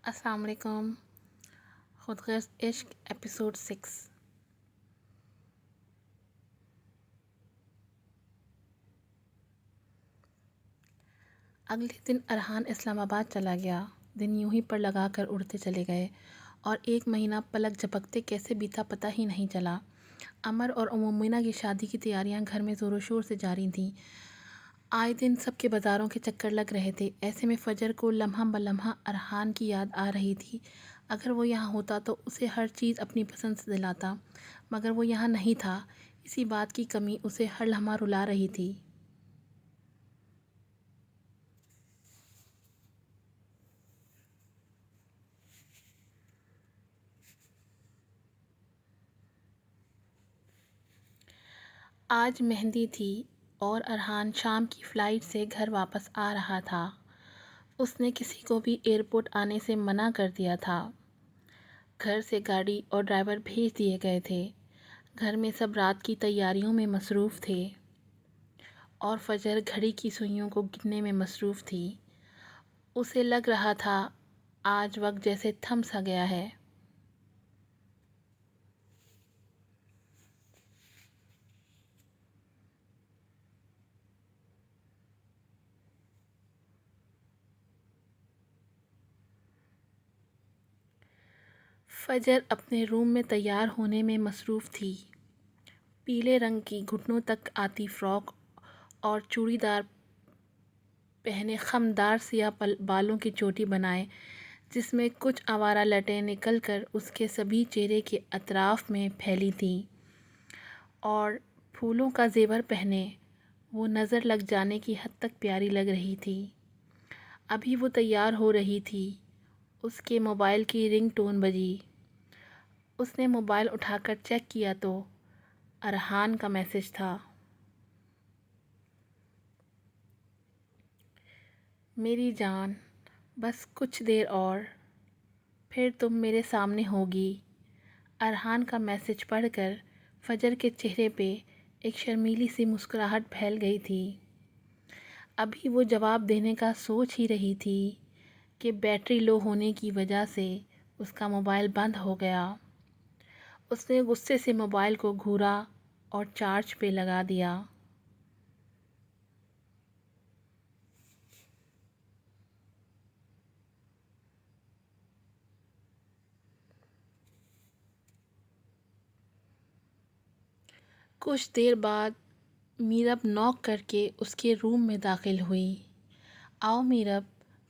السلام علیکم. خود غرض عشق ایپیسوڈ 6. اگلے دن ارحان اسلام آباد چلا گیا. دن یوں ہی پر لگا کر اڑتے چلے گئے اور 1 مہینہ پلک جھپکتے کیسے بیتا پتہ ہی نہیں چلا. عمر اور مومنہ کی شادی کی تیاریاں گھر میں زور و شور سے جاری تھیں. آئے دن سب کے بازاروں کے چکر لگ رہے تھے. ایسے میں فجر کو لمحہ بلمحہ ارحان کی یاد آ رہی تھی. اگر وہ یہاں ہوتا تو اسے ہر چیز اپنی پسند سے دلاتا، مگر وہ یہاں نہیں تھا. اسی بات کی کمی اسے ہر لمحہ رلا رہی تھی. آج مہندی تھی اور ارحان شام کی فلائٹ سے گھر واپس آ رہا تھا. اس نے کسی کو بھی ایئرپورٹ آنے سے منع کر دیا تھا. گھر سے گاڑی اور ڈرائیور بھیج دیے گئے تھے. گھر میں سب رات کی تیاریوں میں مصروف تھے اور فجر گھڑی کی سوئیوں کو گننے میں مصروف تھی. اسے لگ رہا تھا آج وقت جیسے تھم سا گیا ہے. فجر اپنے روم میں تیار ہونے میں مصروف تھی. پیلے رنگ کی گھٹنوں تک آتی فراک اور چوڑی دار پہنے خمدار سیاہ بالوں کی چوٹی بنائے جس میں کچھ آوارہ لٹیں نکل کر اس کے سبھی چہرے کے اطراف میں پھیلی تھیں، اور پھولوں کا زیور پہنے وہ نظر لگ جانے کی حد تک پیاری لگ رہی تھی. ابھی وہ تیار ہو رہی تھی، اس کے موبائل کی رنگ ٹون بجی. اس نے موبائل اٹھا کر چیک کیا تو ارحان کا میسج تھا. میری جان، بس کچھ دیر اور پھر تم میرے سامنے ہوگی. ارحان کا میسج پڑھ کر فجر کے چہرے پہ ایک شرمیلی سی مسکراہٹ پھیل گئی تھی. ابھی وہ جواب دینے کا سوچ ہی رہی تھی کہ بیٹری لو ہونے کی وجہ سے اس کا موبائل بند ہو گیا. اس نے غصے سے موبائل کو گھورا اور چارج پہ لگا دیا. کچھ دیر بعد میرب نوک کر کے اس کے روم میں داخل ہوئی. آؤ میرب،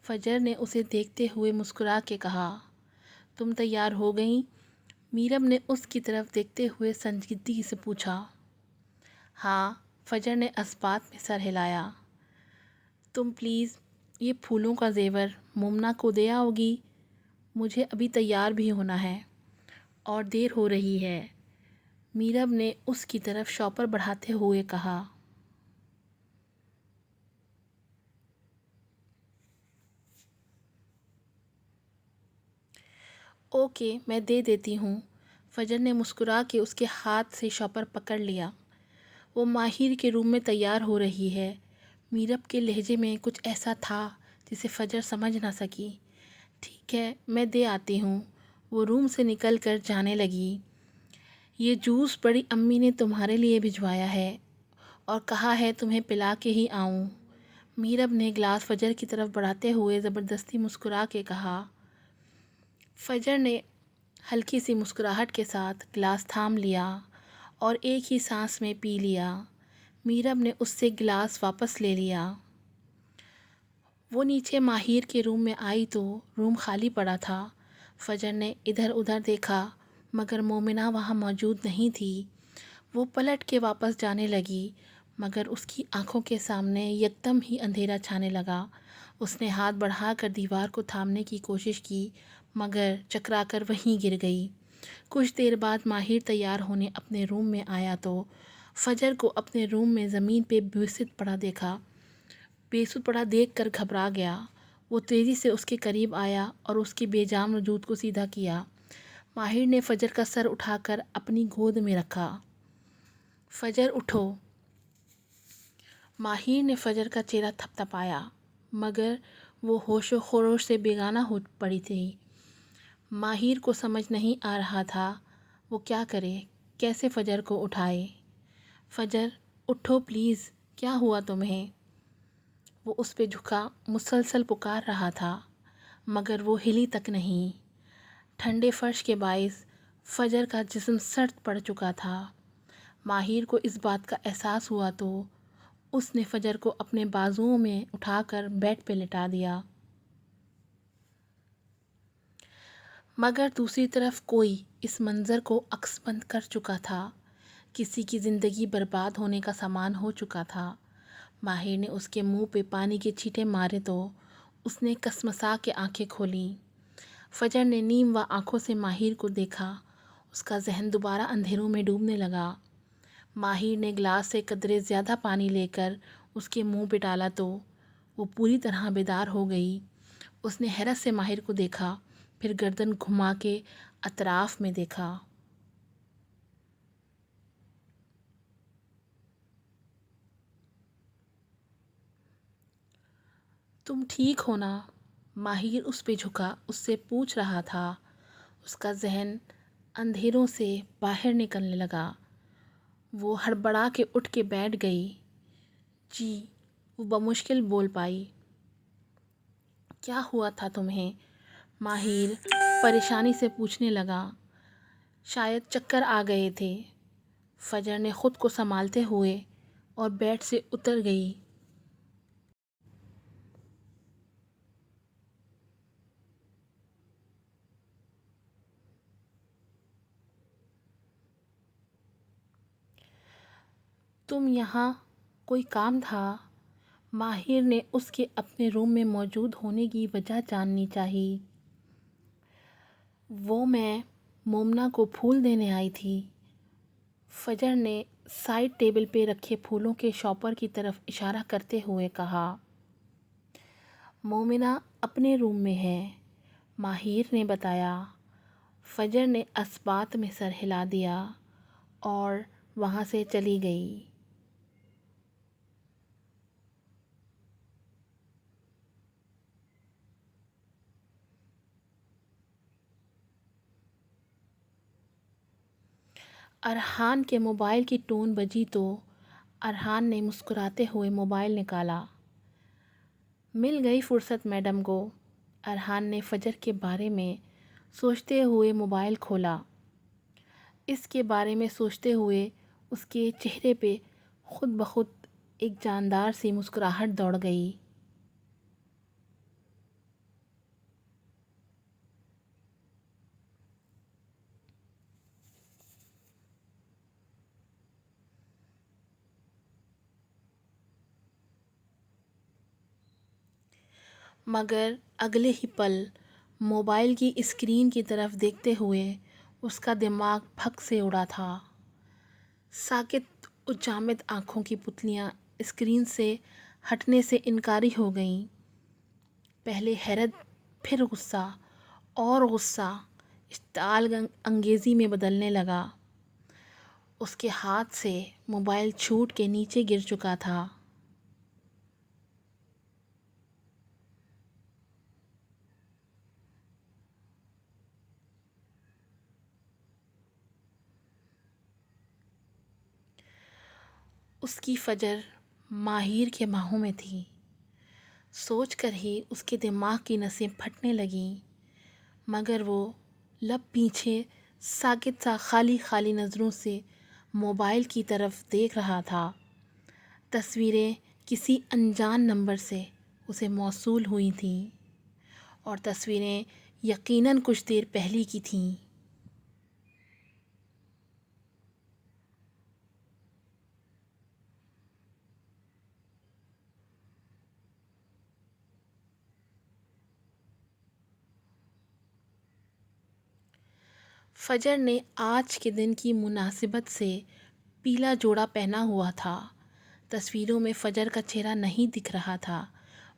فجر نے اسے دیکھتے ہوئے مسکرا کے کہا. تم تیار ہو گئیں؟ میرب نے اس کی طرف دیکھتے ہوئے سنجیدگی سے پوچھا. ہاں، فجر نے اثبات میں سر ہلایا. تم پلیز یہ پھولوں کا زیور مومنہ کو دے آؤ گی؟ مجھے ابھی تیار بھی ہونا ہے اور دیر ہو رہی ہے. میرب نے اس کی طرف شاپر بڑھاتے ہوئے کہا. اوکے، میں دے دیتی ہوں. فجر نے مسکرا کے اس کے ہاتھ سے شاپر پکڑ لیا. وہ ماہر کے روم میں تیار ہو رہی ہے. میرب کے لہجے میں کچھ ایسا تھا جسے فجر سمجھ نہ سکی. ٹھیک ہے، میں دے آتی ہوں. وہ روم سے نکل کر جانے لگی. یہ جوس بڑی امی نے تمہارے لیے بھجوایا ہے اور کہا ہے تمہیں پلا کے ہی آؤں. میرب نے گلاس فجر کی طرف بڑھاتے ہوئے زبردستی مسکرا کے کہا. فجر نے ہلکی سی مسکراہٹ کے ساتھ گلاس تھام لیا اور ایک ہی سانس میں پی لیا. میرب نے اس سے گلاس واپس لے لیا. وہ نیچے ماہر کے روم میں آئی تو روم خالی پڑا تھا. فجر نے ادھر ادھر دیکھا مگر مومنہ وہاں موجود نہیں تھی. وہ پلٹ کے واپس جانے لگی مگر اس کی آنکھوں کے سامنے یکدم ہی اندھیرا چھانے لگا. اس نے ہاتھ بڑھا کر دیوار کو تھامنے کی کوشش کی مگر چکرا کر وہیں گر گئی. کچھ دیر بعد ماہر تیار ہونے اپنے روم میں آیا تو فجر کو اپنے روم میں زمین پہ بے سود پڑا دیکھ کر گھبرا گیا. وہ تیزی سے اس کے قریب آیا اور اس کے بے جان وجود کو سیدھا کیا. ماہر نے فجر کا سر اٹھا کر اپنی گود میں رکھا. فجر اٹھو. ماہر نے فجر کا چہرہ تھپتھپایا مگر وہ ہوش و خروش سے بیگانہ ہو پڑی تھی. ماہر کو سمجھ نہیں آ رہا تھا وہ کیا کرے، کیسے فجر کو اٹھائے۔ فجر اٹھو پلیز، کیا ہوا تمہیں؟ وہ اس پہ جھکا مسلسل پکار رہا تھا مگر وہ ہلی تک نہیں۔ ٹھنڈے فرش کے باعث فجر کا جسم سرد پڑ چکا تھا۔ ماہر کو اس بات کا احساس ہوا تو اس نے فجر کو اپنے بازوؤں میں اٹھا کر بیڈ پہ لٹا دیا۔ مگر دوسری طرف کوئی اس منظر کو عکس بند کر چکا تھا۔ کسی کی زندگی برباد ہونے کا سامان ہو چکا تھا۔ ماہر نے اس کے منہ پہ پانی کے چھینٹے مارے تو اس نے کسمسا کے آنکھیں کھولیں۔ فجر نے نیم و آنکھوں سے ماہر کو دیکھا۔ اس کا ذہن دوبارہ اندھیروں میں ڈوبنے لگا۔ ماہر نے گلاس سے قدرے زیادہ پانی لے کر اس کے منہ پہ ڈالا تو وہ پوری طرح بیدار ہو گئی۔ اس نے حیرت سے ماہر کو دیکھا، پھر گردن گھما کے اطراف میں دیکھا۔ تم ٹھیک ہو نا؟ ماہر اس پہ جھکا اس سے پوچھ رہا تھا۔ اس کا ذہن اندھیروں سے باہر نکلنے لگا۔ وہ ہڑبڑا کے اٹھ کے بیٹھ گئی۔ جی، وہ بمشکل بول پائی۔ کیا ہوا تھا تمہیں؟ ماہر پریشانی سے پوچھنے لگا۔ شاید چکر آ گئے تھے۔ فجر نے خود کو سنبھالتے ہوئے اور بیڈ سے اتر گئی۔ تم یہاں کوئی کام تھا؟ ماہر نے اس کے اپنے روم میں موجود ہونے کی وجہ جاننی چاہی۔ وہ میں مومنہ کو پھول دینے آئی تھی۔ فجر نے سائڈ ٹیبل پہ رکھے پھولوں کے شاپر کی طرف اشارہ کرتے ہوئے کہا۔ مومنہ اپنے روم میں ہے، ماہر نے بتایا۔ فجر نے اثبات میں سر ہلا دیا اور وہاں سے چلی گئی۔ ارحان کے موبائل کی ٹون بجی تو ارحان نے مسکراتے ہوئے موبائل نکالا۔ مل گئی فرصت میڈم کو۔ ارحان نے فجر کے بارے میں سوچتے ہوئے موبائل کھولا۔ اس کے بارے میں سوچتے ہوئے اس کے چہرے پہ خود بخود ایک جاندار سی مسکراہٹ دوڑ گئی۔ مگر اگلے ہی پل موبائل کی اسکرین کی طرف دیکھتے ہوئے اس کا دماغ پھک سے اڑا تھا۔ ساکت و جامد آنکھوں کی پتلیاں اسکرین سے ہٹنے سے انکاری ہو گئیں۔ پہلے حیرت، پھر غصہ اور غصہ اشتعال انگیزی میں بدلنے لگا۔ اس کے ہاتھ سے موبائل چھوٹ کے نیچے گر چکا تھا۔ اس کی فجر ماہر کے باہوں میں تھی۔ سوچ کر ہی اس کے دماغ کی نسیں پھٹنے لگیں، مگر وہ لب پیچھے ساکت سا خالی خالی نظروں سے موبائل کی طرف دیکھ رہا تھا۔ تصویریں کسی انجان نمبر سے اسے موصول ہوئی تھیں اور تصویریں یقیناً کچھ دیر پہلے کی تھیں۔ فجر نے آج کے دن کی مناسبت سے پیلا جوڑا پہنا ہوا تھا۔ تصویروں میں فجر کا چہرہ نہیں دکھ رہا تھا،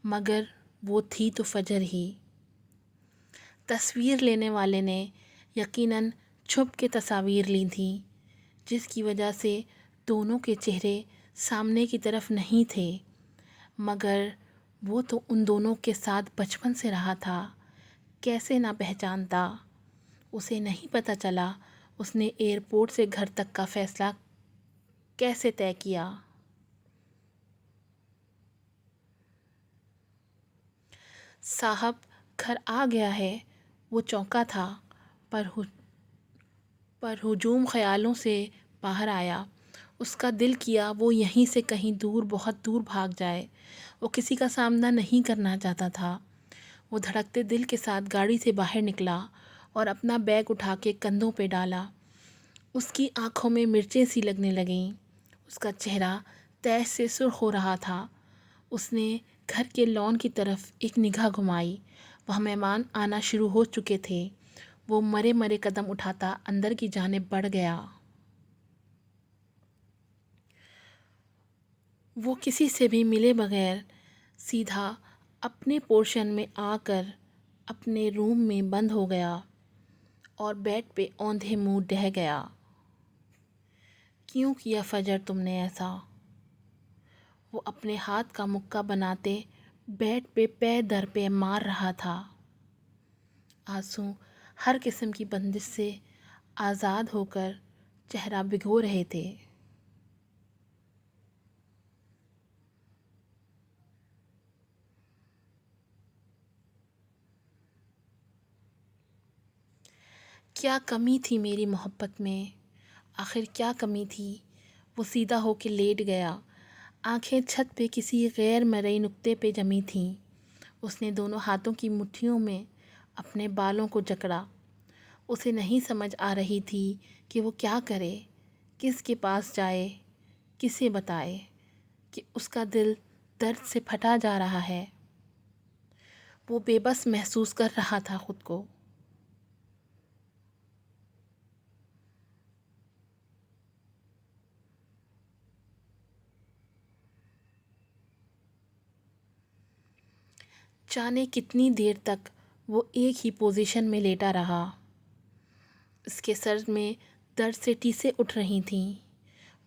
مگر وہ تھی تو فجر ہی۔ تصویر لینے والے نے یقیناً چھپ کے تصاویر لی تھیں، جس کی وجہ سے دونوں کے چہرے سامنے کی طرف نہیں تھے، مگر وہ تو ان دونوں کے ساتھ بچپن سے رہا تھا، کیسے نہ پہچانتا۔ اسے نہیں پتہ چلا اس نے ایئرپورٹ سے گھر تک کا فیصلہ کیسے طے کیا۔ صاحب گھر آ گیا ہے، وہ چونکا تھا، پر ہجوم خیالوں سے باہر آیا۔ اس کا دل کیا وہ یہیں سے کہیں دور، بہت دور بھاگ جائے۔ وہ کسی کا سامنا نہیں کرنا چاہتا تھا۔ وہ دھڑکتے دل کے ساتھ گاڑی سے باہر نکلا اور اپنا بیگ اٹھا کے کندھوں پہ ڈالا۔ اس کی آنکھوں میں مرچیں سی لگنے لگیں۔ اس کا چہرہ تیش سے سرخ ہو رہا تھا۔ اس نے گھر کے لان کی طرف ایک نگاہ گھمائی۔ وہاں مہمان آنا شروع ہو چکے تھے۔ وہ مرے مرے قدم اٹھاتا اندر کی جانب بڑھ گیا۔ وہ کسی سے بھی ملے بغیر سیدھا اپنے پورشن میں آ کر اپنے روم میں بند ہو گیا اور بیڈ پہ اوندھے منہ ڈہ گیا۔ کیوں کیا فجر تم نے ایسا؟ وہ اپنے ہاتھ کا مکہ بناتے بیڈ پہ پے در پہ مار رہا تھا۔ آنسو ہر قسم کی بندش سے آزاد ہو کر چہرہ بھگو رہے تھے۔ کیا کمی تھی میری محبت میں؟ آخر کیا کمی تھی؟ وہ سیدھا ہو کے لیٹ گیا۔ آنکھیں چھت پہ کسی غیر مرئی نقطے پہ جمی تھیں۔ اس نے دونوں ہاتھوں کی مٹھیوں میں اپنے بالوں کو جکڑا۔ اسے نہیں سمجھ آ رہی تھی کہ وہ کیا کرے، کس کے پاس جائے، کسے بتائے کہ اس کا دل درد سے پھٹا جا رہا ہے۔ وہ بے بس محسوس کر رہا تھا خود کو۔ جانے کتنی دیر تک وہ ایک ہی پوزیشن میں لیٹا رہا۔ اس کے سر میں درد سے ٹیسیں اٹھ رہی تھیں۔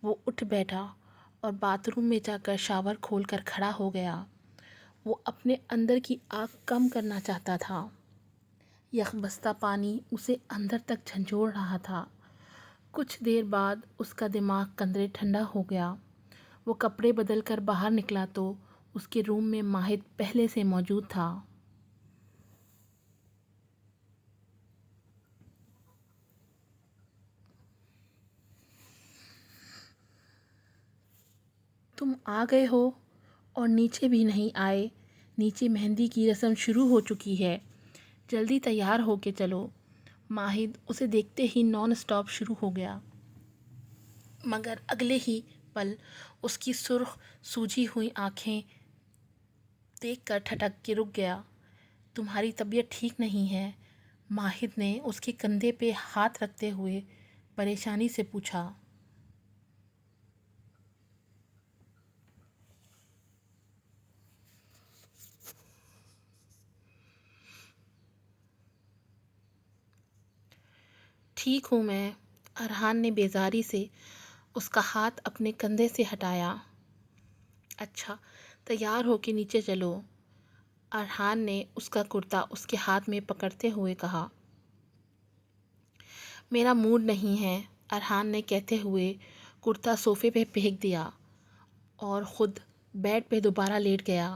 وہ اٹھ بیٹھا اور باتھ روم میں جا کر شاور کھول کر کھڑا ہو گیا۔ وہ اپنے اندر کی آگ کم کرنا چاہتا تھا۔ یخ بستہ پانی اسے اندر تک جھنجھوڑ رہا تھا۔ کچھ دیر بعد اس کا دماغ قدرے ٹھنڈا ہو گیا۔ وہ کپڑے بدل کر باہر نکلا تو اس کے روم میں ماہد پہلے سے موجود تھا۔ تم آ گئے ہو اور نیچے بھی نہیں آئے؟ نیچے مہندی کی رسم شروع ہو چکی ہے، جلدی تیار ہو کے چلو۔ ماہد اسے دیکھتے ہی نان اسٹاپ شروع ہو گیا، مگر اگلے ہی پل اس کی سرخ سوجھی ہوئی آنکھیں دیکھ کر ٹھٹک کے رک گیا۔ تمہاری طبیعت ٹھیک نہیں ہے؟ ماہد نے اس کے کندھے پہ ہاتھ رکھتے ہوئے پریشانی سے پوچھا۔ ٹھیک ہوں میں، ارحان نے بیزاری سے اس کا ہاتھ اپنے کندھے سے ہٹایا۔ اچھا تیار ہو کے نیچے چلو، ارحان نے اس کا کرتا اس کے ہاتھ میں پکڑتے ہوئے کہا۔ میرا موڈ نہیں ہے، ارحان نے کہتے ہوئے کرتا صوفے پہ پھینک دیا اور خود بیڈ پہ دوبارہ لیٹ گیا۔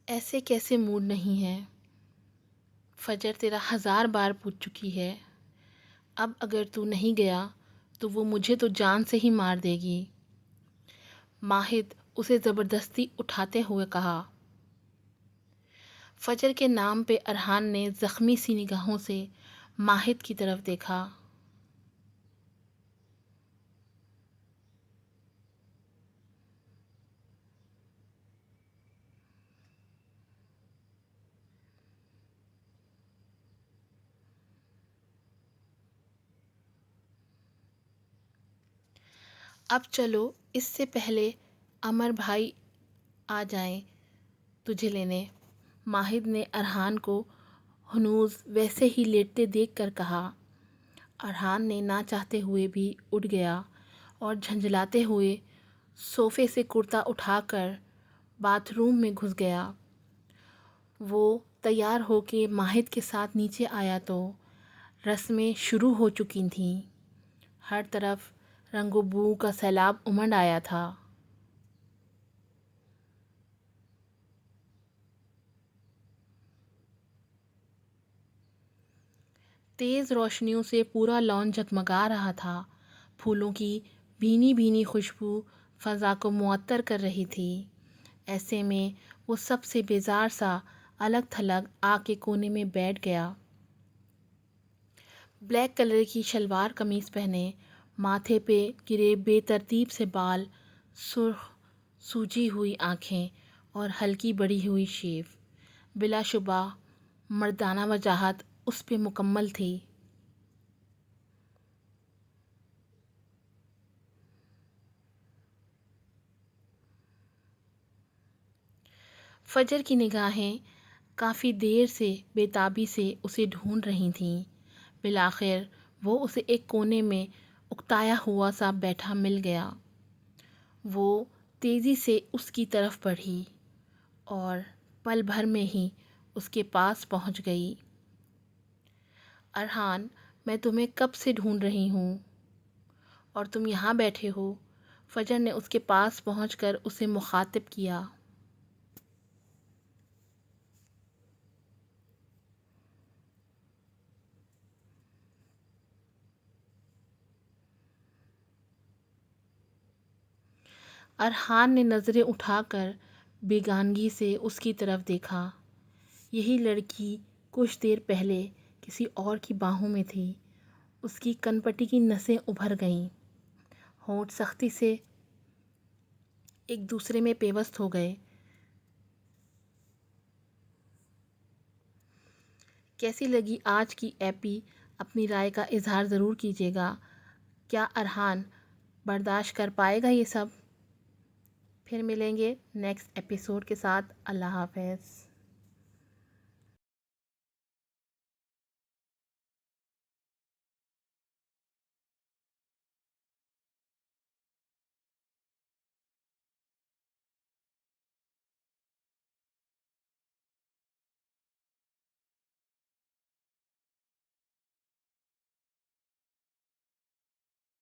ایسے کیسے موڈ نہیں ہے؟ فجر تیرا 1000 بار پوچھ چکی ہے۔ اب اگر تو نہیں گیا تو وہ مجھے تو جان سے ہی مار دے گی، ماہد اسے زبردستی اٹھاتے ہوئے کہا۔ فجر کے نام پہ ارحان نے زخمی سی نگاہوں سے ماہد کی طرف دیکھا۔ اب چلو، اس سے پہلے امر بھائی آ جائیں تجھے لینے۔ ماہد نے ارحان کو ہنوز ویسے ہی لیٹتے دیکھ کر کہا۔ ارحان نے نہ چاہتے ہوئے بھی اٹھ گیا اور جھنجھلاتے ہوئے صوفے سے کرتا اٹھا کر باتھ روم میں گھس گیا۔ وہ تیار ہو کے ماہد کے ساتھ نیچے آیا تو رسمیں شروع ہو چکی تھیں۔ ہر طرف رنگ و بو کا سیلاب امنڈ آیا تھا۔ تیز روشنیوں سے پورا لان جگمگا رہا تھا۔ پھولوں کی بھینی بھینی خوشبو فضا کو معطر کر رہی تھی۔ ایسے میں وہ سب سے بیزار سا الگ تھلگ آ کے کونے میں بیٹھ گیا۔ بلیک کلر کی شلوار قمیص پہنے، ماتھے پہ گرے بے ترتیب سے بال، سرخ سوجی ہوئی آنکھیں اور ہلکی بڑی ہوئی شیو، بلا شبہ مردانہ وجاہت اس پہ مکمل تھی۔ فجر کی نگاہیں کافی دیر سے بے تابی سے اسے ڈھونڈ رہی تھیں۔ بالآخر وہ اسے ایک کونے میں اکتایا ہوا سا بیٹھا مل گیا۔ وہ تیزی سے اس کی طرف بڑھی اور پل بھر میں ہی اس کے پاس پہنچ گئی۔ ارحان، میں تمہیں کب سے ڈھونڈ رہی ہوں اور تم یہاں بیٹھے ہو؟ فجر نے اس کے پاس پہنچ کر اسے مخاطب کیا۔ ارحان نے نظریں اٹھا کر بیگانگی سے اس کی طرف دیکھا۔ یہی لڑکی کچھ دیر پہلے کسی اور کی باہوں میں تھی۔ اس کی کنپٹی کی نسیں ابھر گئیں، ہونٹ سختی سے ایک دوسرے میں پیوست ہو گئے۔ کیسی لگی آج کی ایپی؟ اپنی رائے کا اظہار ضرور کیجیے گا۔ کیا ارحان برداشت کر پائے گا یہ سب؟ پھر ملیں گے نیکسٹ ایپیسوڈ کے ساتھ۔ اللہ حافظ۔